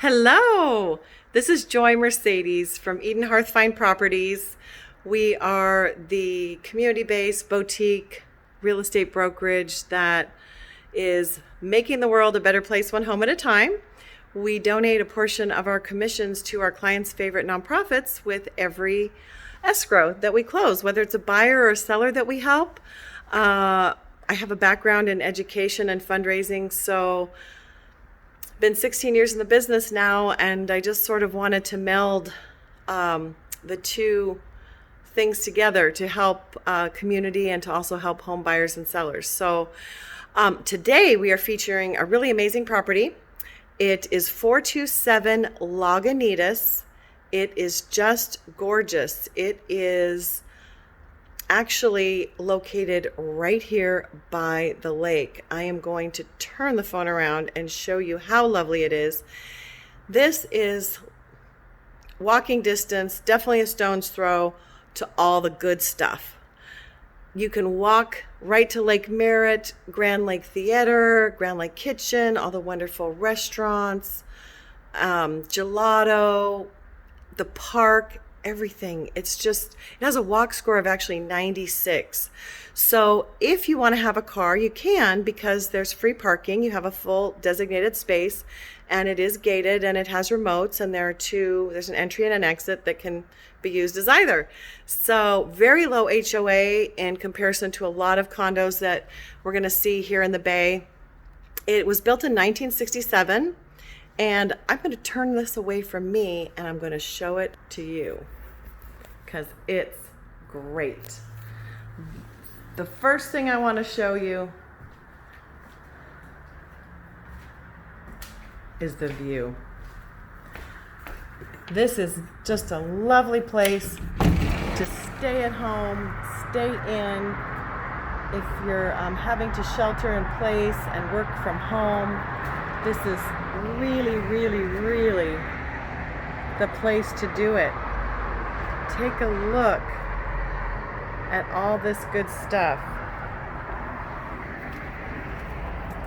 Hello, this is Joy Mercedes from EDENHEARTH Fine Properties. We are the community-based boutique real estate brokerage that is making the world a better place one home at a time. We donate a portion of our commissions to our clients' favorite nonprofits with every escrow that we close, whether it's a buyer or a seller that we help. I have a background in education and fundraising, so been 16 years in the business now, and I just sort of wanted to meld the two things together to help community and to also help home buyers and sellers. So today we are featuring a really amazing property. It is 427 Lagunitas. It is just gorgeous. It is actually located right here by the lake. I am going to turn the phone around and show you how lovely it is. This is walking distance, definitely a stone's throw to all the good stuff. You can walk right to Lake Merritt, Grand Lake Theater, Grand Lake Kitchen, all the wonderful restaurants, gelato, the park, everything. It has a walk score of actually 96. So if you want to have a car, you can, because there's free parking. You have a full designated space, and it is gated, and it has remotes, and there's an entry and an exit that can be used as either. So very low HOA in comparison to a lot of condos that we're going to see here in the Bay. It was built in 1967. And I'm going to turn this away from me and I'm going to show it to you because it's great. The first thing I want to show you is the view. This is just a lovely place to stay at home, stay in. If you're having to shelter in place and work from home, this is really, really, really the place to do it. Take a look at all this good stuff.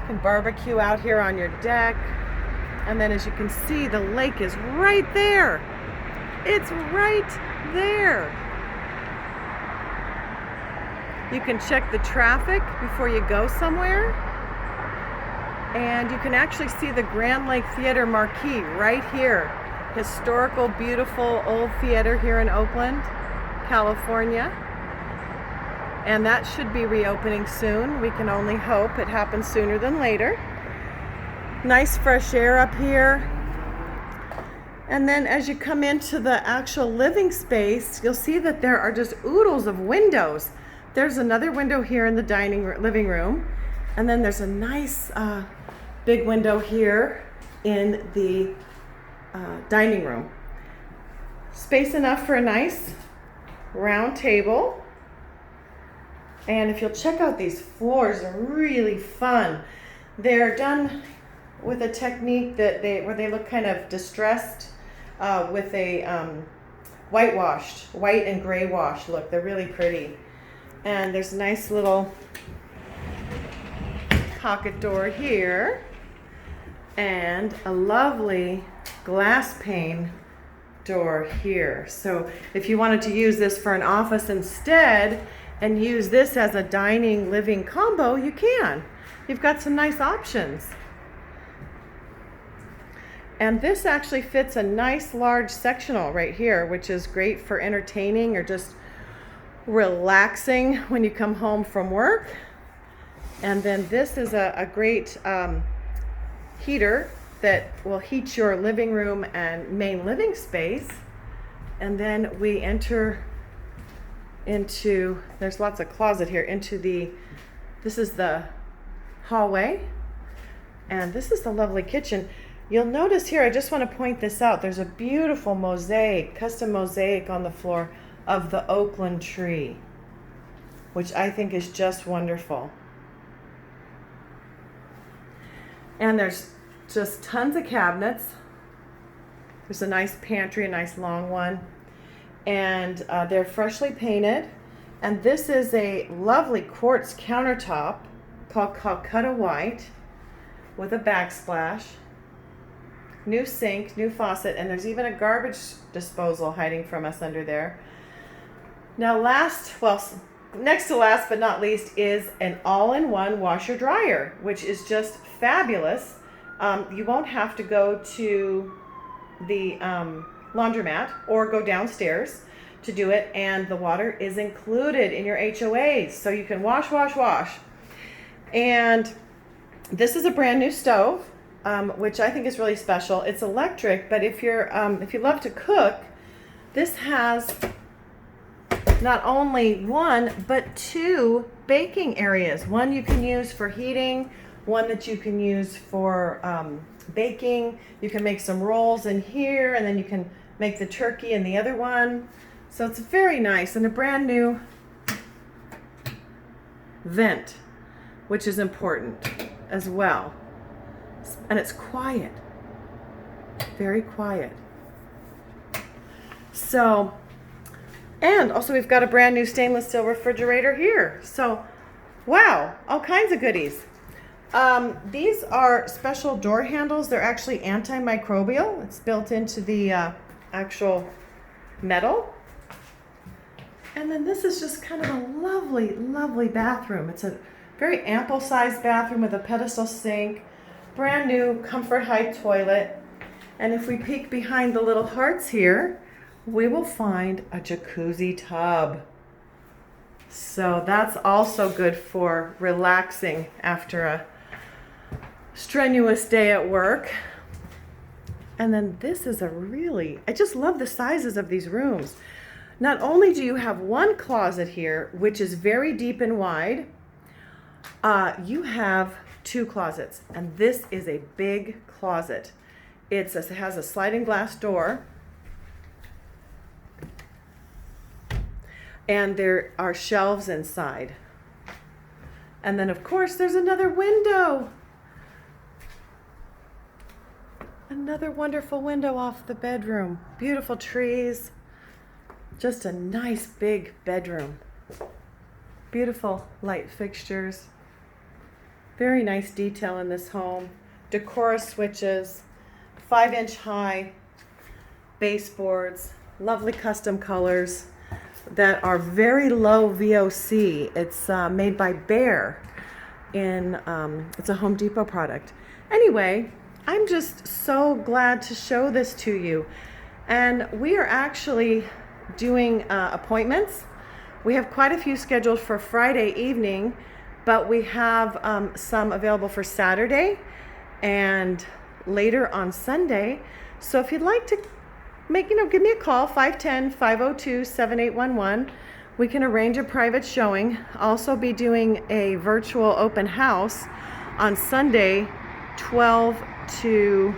You can barbecue out here on your deck. And then as you can see, the lake is right there. It's right there. You can check the traffic before you go somewhere. And you can actually see the Grand Lake Theater marquee right here. Historical, beautiful old theater here in Oakland, California. And that should be reopening soon. We can only hope it happens sooner than later. Nice fresh air up here. And then as you come into the actual living space, you'll see that there are just oodles of windows. There's another window here in the living room. And then there's a nice big window here in the dining room. Space enough for a nice round table. And if you'll check out these floors, they're really fun. They're done with a technique where they look kind of distressed with a whitewashed, white and gray wash look. They're really pretty. And there's a nice little pocket door here and a lovely glass pane door here. So if you wanted to use this for an office instead and use this as a dining living combo, you can. You've got some nice options. And this actually fits a nice large sectional right here, which is great for entertaining or just relaxing when you come home from work. And then this is a great heater that will heat your living room and main living space. And then we enter into, there's lots of closet here, this is the hallway. And this is the lovely kitchen. You'll notice here, I just want to point this out, there's a beautiful mosaic, custom mosaic on the floor of the Oakland tree, which I think is just wonderful. And there's just tons of cabinets. There's a nice pantry, a nice long one. And they're freshly painted. And this is a lovely quartz countertop called Calcutta White with a backsplash. new sink, new faucet, and there's even a garbage disposal hiding from us under there. Now next to last but not least is an all-in-one washer dryer, which is just fabulous. You won't have to go to the laundromat or go downstairs to do it, and the water is included in your HOAs, so you can wash. And this is a brand new stove, which I think is really special. It's electric, but if you love to cook, this has not only one but two baking areas. One you can use for heating, one that you can use for baking. You can make some rolls in here, and then you can make the turkey in the other one. So it's very nice, and a brand new vent, which is important as well. And it's quiet, very quiet. So, and also we've got a brand new stainless steel refrigerator here. So, wow, all kinds of goodies. These are special door handles. They're actually antimicrobial. It's built into the actual metal. And then this is just kind of a lovely, lovely bathroom. It's a very ample sized bathroom with a pedestal sink, brand new comfort height toilet. And if we peek behind the little hearts here, we will find a jacuzzi tub. So that's also good for relaxing after a strenuous day at work. And then this is I just love the sizes of these rooms. Not only do you have one closet here, which is very deep and wide, you have two closets, and this is a big closet. It has a sliding glass door, and there are shelves inside. And then, of course, there's another window. Another wonderful window off the bedroom. Beautiful trees. Just a nice big bedroom. Beautiful light fixtures. Very nice detail in this home. Decora switches, 5-inch high baseboards, lovely custom colors that are very low VOC. It's made by Bear. It's a Home Depot product. Anyway, I'm just so glad to show this to you. And we are actually doing appointments. We have quite a few scheduled for Friday evening, but we have some available for Saturday and later on Sunday. So if you'd like to give me a call, 510-502-7811. We can arrange a private showing. Also be doing a virtual open house on Sunday, 12 to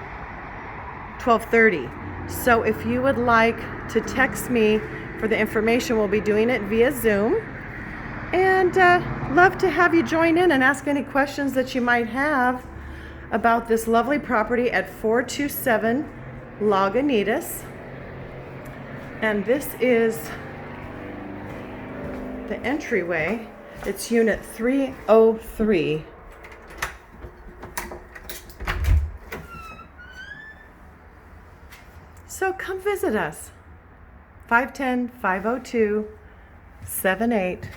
12:30. So if you would like to text me for the information, we'll be doing it via Zoom. And love to have you join in and ask any questions that you might have about this lovely property at 427 Lagunitas. And this is the entryway. It's unit 303. So come visit us. 510-502-7811.